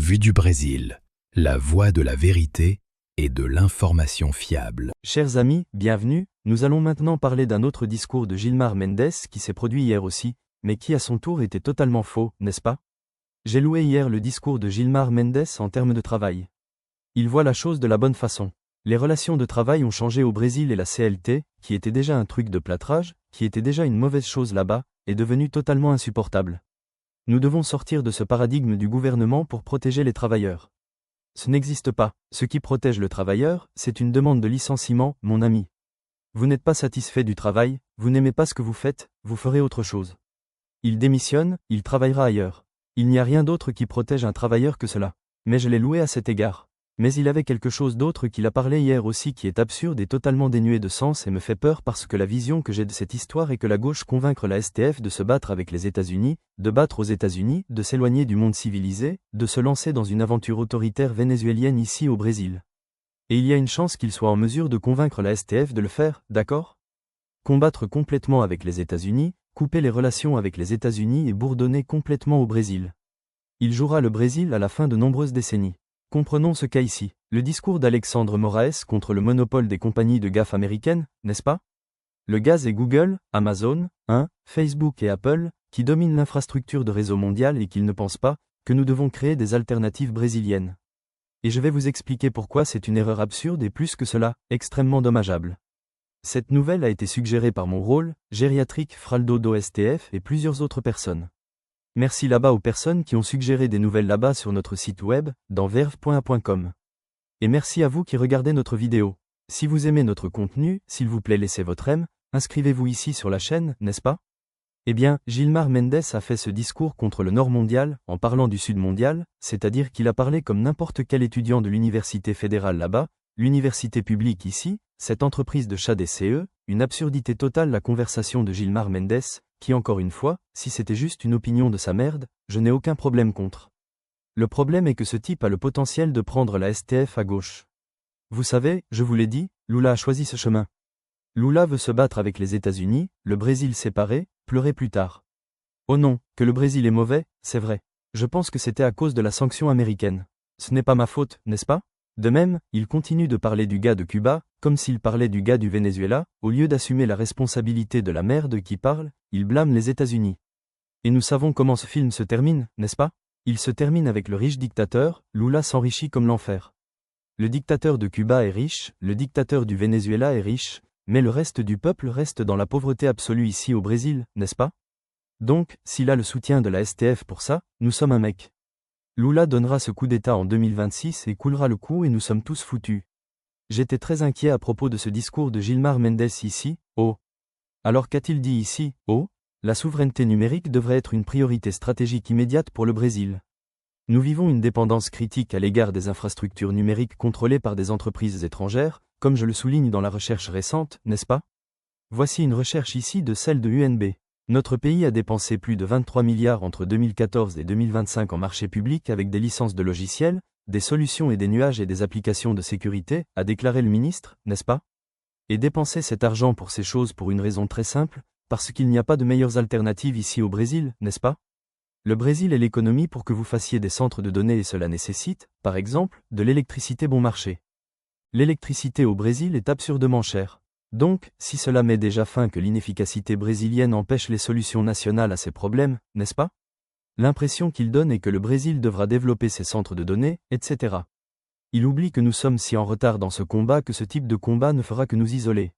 Vue du Brésil, la voie de la vérité et de l'information fiable. Chers amis, bienvenue, nous allons maintenant parler d'un autre discours de Gilmar Mendes qui s'est produit hier aussi, mais qui à son tour était totalement faux, n'est-ce pas? J'ai loué hier le discours de Gilmar Mendes en termes de travail. Il voit la chose de la bonne façon. Les relations de travail ont changé au Brésil et la CLT, qui était déjà un truc de plâtrage, qui était déjà une mauvaise chose là-bas, est devenue totalement insupportable. Nous devons sortir de ce paradigme du gouvernement pour protéger les travailleurs. Ce n'existe pas. Ce qui protège le travailleur, c'est une demande de licenciement, mon ami. Vous n'êtes pas satisfait du travail, vous n'aimez pas ce que vous faites, vous ferez autre chose. Il démissionne, il travaillera ailleurs. Il n'y a rien d'autre qui protège un travailleur que cela. Mais je l'ai loué à cet égard. Mais il avait quelque chose d'autre qu'il a parlé hier aussi qui est absurde et totalement dénué de sens et me fait peur parce que la vision que j'ai de cette histoire est que la gauche convaincre la STF de se battre avec les États-Unis, de battre aux États-Unis, de s'éloigner du monde civilisé, de se lancer dans une aventure autoritaire vénézuélienne ici au Brésil. Et il y a une chance qu'il soit en mesure de convaincre la STF de le faire, d'accord? Combattre complètement avec les États-Unis, couper les relations avec les États-Unis et bourdonner complètement au Brésil. Il jouera le Brésil à la fin de nombreuses décennies. Comprenons ce cas ici, le discours d'Alexandre Moraes contre le monopole des compagnies de gaffe américaines, n'est-ce pas? Le gaz et Google, Amazon, Facebook et Apple, qui dominent l'infrastructure de réseau mondial et qu'ils ne pensent pas que nous devons créer des alternatives brésiliennes. Et je vais vous expliquer pourquoi c'est une erreur absurde et plus que cela, extrêmement dommageable. Cette nouvelle a été suggérée par mon rôle, gériatrique Fraldo do STF et plusieurs autres personnes. Merci là-bas aux personnes qui ont suggéré des nouvelles là-bas sur notre site web, dans verve.com. Et merci à vous qui regardez notre vidéo. Si vous aimez notre contenu, s'il vous plaît laissez votre aime, inscrivez-vous ici sur la chaîne, n'est-ce pas? Eh bien, Gilmar Mendes a fait ce discours contre le Nord mondial, en parlant du Sud mondial, c'est-à-dire qu'il a parlé comme n'importe quel étudiant de l'université fédérale là-bas, l'université publique ici, cette entreprise de chat des CE, une absurdité totale la conversation de Gilmar Mendes, qui encore une fois, si c'était juste une opinion de sa merde, je n'ai aucun problème contre. Le problème est que ce type a le potentiel de prendre la STF à gauche. Vous savez, je vous l'ai dit, Lula a choisi ce chemin. Lula veut se battre avec les États-Unis, le Brésil séparé, pleurer plus tard. Oh non, que le Brésil est mauvais, c'est vrai. Je pense que c'était à cause de la sanction américaine. Ce n'est pas ma faute, n'est-ce pas? De même, il continue de parler du gars de Cuba, comme s'il parlait du gars du Venezuela, au lieu d'assumer la responsabilité de la merde qui parle, il blâme les États-Unis. Et nous savons comment ce film se termine, n'est-ce pas? Il se termine avec le riche dictateur, Lula s'enrichit comme l'enfer. Le dictateur de Cuba est riche, le dictateur du Venezuela est riche, mais le reste du peuple reste dans la pauvreté absolue ici au Brésil, n'est-ce pas? Donc, s'il a le soutien de la STF pour ça, nous sommes un mec. Lula donnera ce coup d'État en 2026 et coulera le coup et nous sommes tous foutus. J'étais très inquiet à propos de ce discours de Gilmar Mendes ici, oh. Alors qu'a-t-il dit ici, oh? La souveraineté numérique devrait être une priorité stratégique immédiate pour le Brésil. Nous vivons une dépendance critique à l'égard des infrastructures numériques contrôlées par des entreprises étrangères, comme je le souligne dans la recherche récente, n'est-ce pas? Voici une recherche ici de celle de UNB. Notre pays a dépensé plus de 23 milliards entre 2014 et 2025 en marché public avec des licences de logiciels, des solutions et des nuages et des applications de sécurité, a déclaré le ministre, n'est-ce pas? Et dépenser cet argent pour ces choses pour une raison très simple, parce qu'il n'y a pas de meilleures alternatives ici au Brésil, n'est-ce pas? Le Brésil est l'économie pour que vous fassiez des centres de données et cela nécessite, par exemple, de l'électricité bon marché. L'électricité au Brésil est absurdement chère. Donc, si cela met déjà fin que l'inefficacité brésilienne empêche les solutions nationales à ces problèmes, n'est-ce pas? L'impression qu'il donne est que le Brésil devra développer ses centres de données, etc. Il oublie que nous sommes si en retard dans ce combat que ce type de combat ne fera que nous isoler.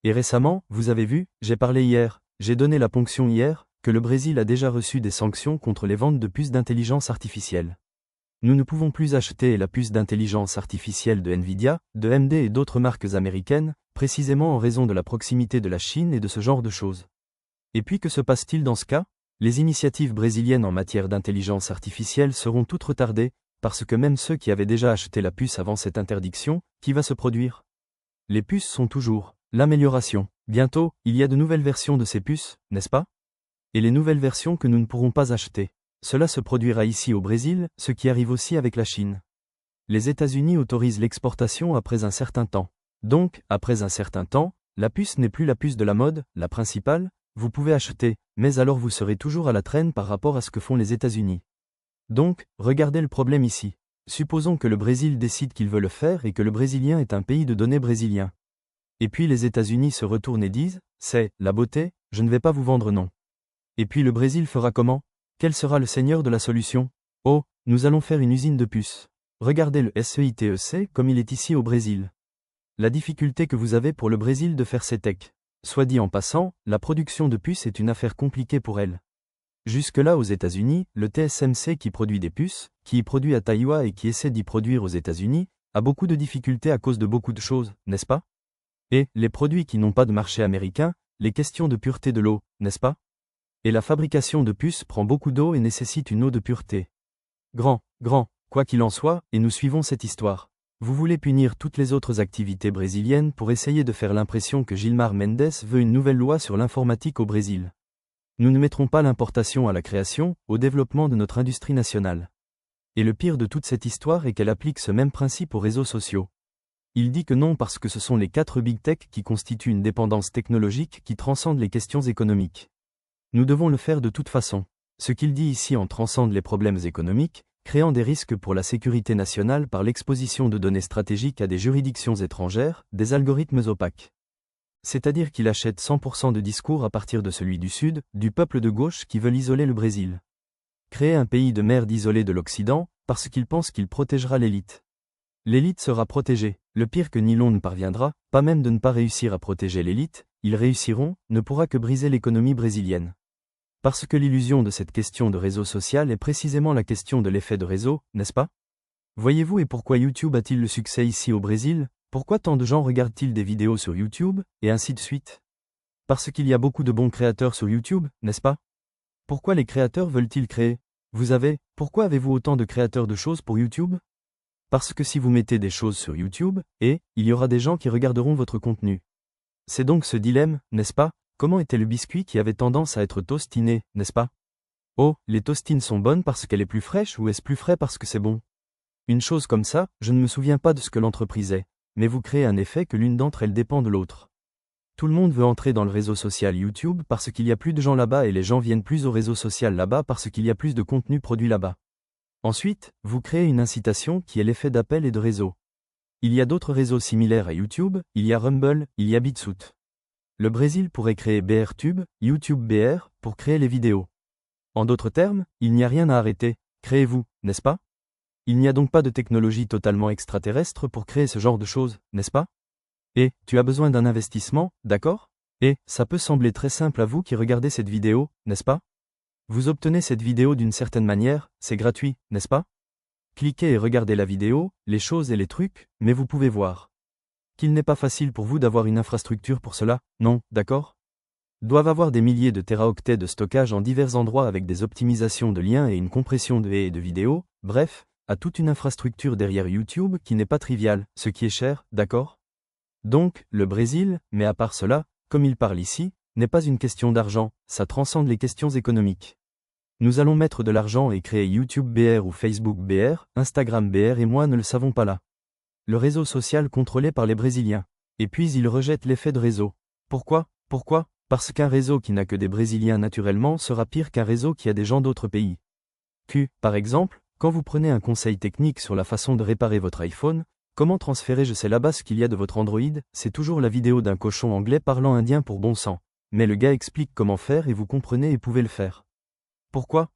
Et récemment, vous avez vu, j'ai parlé hier, j'ai donné la ponction hier, que le Brésil a déjà reçu des sanctions contre les ventes de puces d'intelligence artificielle. Nous ne pouvons plus acheter la puce d'intelligence artificielle de Nvidia, de AMD et d'autres marques américaines, précisément en raison de la proximité de la Chine et de ce genre de choses. Et puis que se passe-t-il dans ce cas? Les initiatives brésiliennes en matière d'intelligence artificielle seront toutes retardées, parce que même ceux qui avaient déjà acheté la puce avant cette interdiction, qui va se produire? Les puces sont toujours l'amélioration. Bientôt, il y a de nouvelles versions de ces puces, n'est-ce pas? Et les nouvelles versions que nous ne pourrons pas acheter. Cela se produira ici au Brésil, ce qui arrive aussi avec la Chine. Les États-Unis autorisent l'exportation après un certain temps. Donc, après un certain temps, la puce n'est plus la puce de la mode, la principale, vous pouvez acheter, mais alors vous serez toujours à la traîne par rapport à ce que font les États-Unis. Donc, regardez le problème ici. Supposons que le Brésil décide qu'il veut le faire et que le Brésilien est un pays de données brésilien. Et puis les États-Unis se retournent et disent, c'est la beauté, je ne vais pas vous vendre non. Et puis le Brésil fera comment? Quel sera le seigneur de la solution? Oh, nous allons faire une usine de puces. Regardez le SEITEC comme il est ici au Brésil. La difficulté que vous avez pour le Brésil de faire ses techs. Soit dit en passant, la production de puces est une affaire compliquée pour elle. Jusque-là aux États-Unis, le TSMC qui produit des puces, qui y produit à Taïwan et qui essaie d'y produire aux États-Unis, a beaucoup de difficultés à cause de beaucoup de choses, n'est-ce pas? Et les produits qui n'ont pas de marché américain, les questions de pureté de l'eau, n'est-ce pas? Et la fabrication de puces prend beaucoup d'eau et nécessite une eau de pureté. Grand, quoi qu'il en soit, et nous suivons cette histoire. Vous voulez punir toutes les autres activités brésiliennes pour essayer de faire l'impression que Gilmar Mendes veut une nouvelle loi sur l'informatique au Brésil. Nous ne mettrons pas l'importation à la création, au développement de notre industrie nationale. Et le pire de toute cette histoire est qu'elle applique ce même principe aux réseaux sociaux. Il dit que non parce que ce sont les 4 big tech qui constituent une dépendance technologique qui transcende les questions économiques. Nous devons le faire de toute façon. Ce qu'il dit ici en transcende les problèmes économiques, créant des risques pour la sécurité nationale par l'exposition de données stratégiques à des juridictions étrangères, des algorithmes opaques. C'est-à-dire qu'il achète 100% de discours à partir de celui du Sud, du peuple de gauche qui veut isoler le Brésil. Créer un pays de merde isolé de l'Occident, parce qu'il pense qu'il protégera l'élite. L'élite sera protégée, le pire que Nilon ne parviendra, pas même de ne pas réussir à protéger l'élite, ils réussiront, ne pourra que briser l'économie brésilienne. Parce que l'illusion de cette question de réseau social est précisément la question de l'effet de réseau, n'est-ce pas? Voyez-vous et pourquoi YouTube a-t-il le succès ici au Brésil? Pourquoi tant de gens regardent-ils des vidéos sur YouTube, et ainsi de suite? Parce qu'il y a beaucoup de bons créateurs sur YouTube, n'est-ce pas? Pourquoi les créateurs veulent-ils créer? Pourquoi avez-vous autant de créateurs de choses pour YouTube? Parce que si vous mettez des choses sur YouTube, il y aura des gens qui regarderont votre contenu. C'est donc ce dilemme, n'est-ce pas? Comment était le biscuit qui avait tendance à être toastiné, n'est-ce pas? Oh, les toastines sont bonnes parce qu'elle est plus fraîche ou est-ce plus frais parce que c'est bon? Une chose comme ça, je ne me souviens pas de ce que l'entreprise est, mais vous créez un effet que l'une d'entre elles dépend de l'autre. Tout le monde veut entrer dans le réseau social YouTube parce qu'il y a plus de gens là-bas et les gens viennent plus au réseau social là-bas parce qu'il y a plus de contenu produit là-bas. Ensuite, vous créez une incitation qui est l'effet d'appel et de réseau. Il y a d'autres réseaux similaires à YouTube, il y a Rumble, il y a BitSuite. Le Brésil pourrait créer BRTube, YouTube BR, pour créer les vidéos. En d'autres termes, il n'y a rien à arrêter, créez-vous, n'est-ce pas? Il n'y a donc pas de technologie totalement extraterrestre pour créer ce genre de choses, n'est-ce pas? Et, tu as besoin d'un investissement, d'accord? Et, ça peut sembler très simple à vous qui regardez cette vidéo, n'est-ce pas? Vous obtenez cette vidéo d'une certaine manière, c'est gratuit, n'est-ce pas? Cliquez et regardez la vidéo, les choses et les trucs, mais vous pouvez voir qu'il n'est pas facile pour vous d'avoir une infrastructure pour cela, non, d'accord? Doivent avoir des milliers de téraoctets de stockage en divers endroits avec des optimisations de liens et une compression de haies et de vidéos, bref, à toute une infrastructure derrière YouTube qui n'est pas triviale, ce qui est cher, d'accord? Donc, le Brésil, mais à part cela, comme il parle ici, n'est pas une question d'argent, ça transcende les questions économiques. Nous allons mettre de l'argent et créer YouTube BR ou Facebook BR, Instagram BR et moi ne le savons pas là. Le réseau social contrôlé par les Brésiliens. Et puis ils rejettent l'effet de réseau. Pourquoi? Parce qu'un réseau qui n'a que des Brésiliens naturellement sera pire qu'un réseau qui a des gens d'autres pays. Par exemple, quand vous prenez un conseil technique sur la façon de réparer votre iPhone, comment transférer je sais là-bas ce qu'il y a de votre Android, c'est toujours la vidéo d'un cochon anglais parlant indien pour bon sang. Mais le gars explique comment faire et vous comprenez et pouvez le faire. Pourquoi?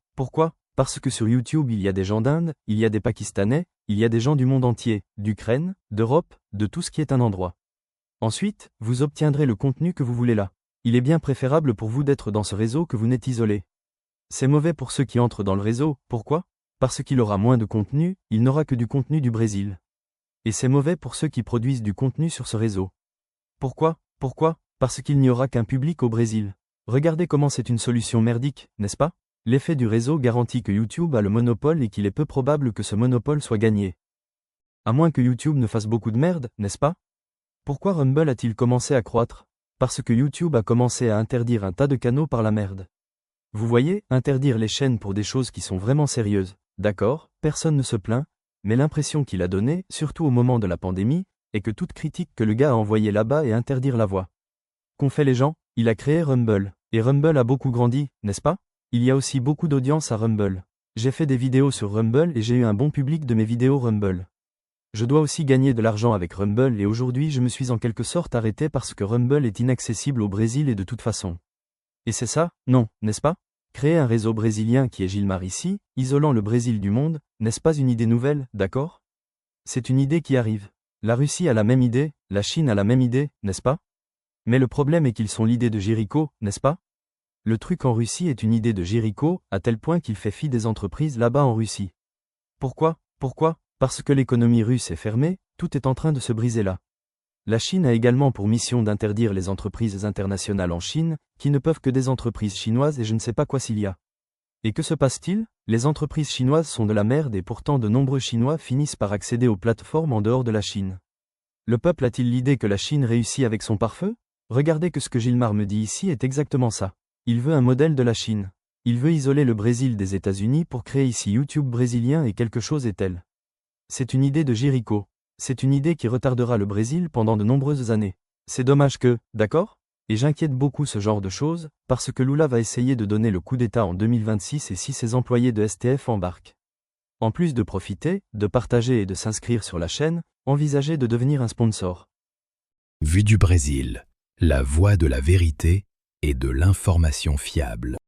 Parce que sur YouTube il y a des gens d'Inde, il y a des Pakistanais, il y a des gens du monde entier, d'Ukraine, d'Europe, de tout ce qui est un endroit. Ensuite, vous obtiendrez le contenu que vous voulez là. Il est bien préférable pour vous d'être dans ce réseau que vous n'êtes isolé. C'est mauvais pour ceux qui entrent dans le réseau, pourquoi? Parce qu'il aura moins de contenu, il n'aura que du contenu du Brésil. Et c'est mauvais pour ceux qui produisent du contenu sur ce réseau. Pourquoi? Parce qu'il n'y aura qu'un public au Brésil. Regardez comment c'est une solution merdique, n'est-ce pas? L'effet du réseau garantit que YouTube a le monopole et qu'il est peu probable que ce monopole soit gagné. À moins que YouTube ne fasse beaucoup de merde, n'est-ce pas? Pourquoi Rumble a-t-il commencé à croître? Parce que YouTube a commencé à interdire un tas de canaux par la merde. Vous voyez, interdire les chaînes pour des choses qui sont vraiment sérieuses, d'accord, personne ne se plaint, mais l'impression qu'il a donnée, surtout au moment de la pandémie, est que toute critique que le gars a envoyée là-bas est interdire la voix. Qu'ont fait les gens? Il a créé Rumble, et Rumble a beaucoup grandi, n'est-ce pas? Il y a aussi beaucoup d'audience à Rumble. J'ai fait des vidéos sur Rumble et j'ai eu un bon public de mes vidéos Rumble. Je dois aussi gagner de l'argent avec Rumble et aujourd'hui je me suis en quelque sorte arrêté parce que Rumble est inaccessible au Brésil et de toute façon. Et c'est ça, non, n'est-ce pas? Créer un réseau brésilien qui est Gilmar ici, isolant le Brésil du monde, n'est-ce pas une idée nouvelle, d'accord? C'est une idée qui arrive. La Russie a la même idée, la Chine a la même idée, n'est-ce pas? Mais le problème est qu'ils sont l'idée de Jéricho, n'est-ce pas? Le truc en Russie est une idée de Jéricho, à tel point qu'il fait fi des entreprises là-bas en Russie. Pourquoi? Parce que l'économie russe est fermée, tout est en train de se briser là. La Chine a également pour mission d'interdire les entreprises internationales en Chine, qui ne peuvent que des entreprises chinoises et je ne sais pas quoi s'il y a. Et que se passe-t-il? Les entreprises chinoises sont de la merde et pourtant de nombreux Chinois finissent par accéder aux plateformes en dehors de la Chine. Le peuple a-t-il l'idée que la Chine réussit avec son pare-feu? Regardez que ce que Gilmar me dit ici est exactement ça. Il veut un modèle de la Chine. Il veut isoler le Brésil des États-Unis pour créer ici YouTube brésilien et quelque chose est tel. C'est une idée de Jéricho. C'est une idée qui retardera le Brésil pendant de nombreuses années. C'est dommage que, d'accord? Et j'inquiète beaucoup ce genre de choses, parce que Lula va essayer de donner le coup d'État en 2026 et si ses employés de STF embarquent. En plus de profiter, de partager et de s'inscrire sur la chaîne, envisagez de devenir un sponsor. Vue du Brésil, la voie de la vérité et de l'information fiable.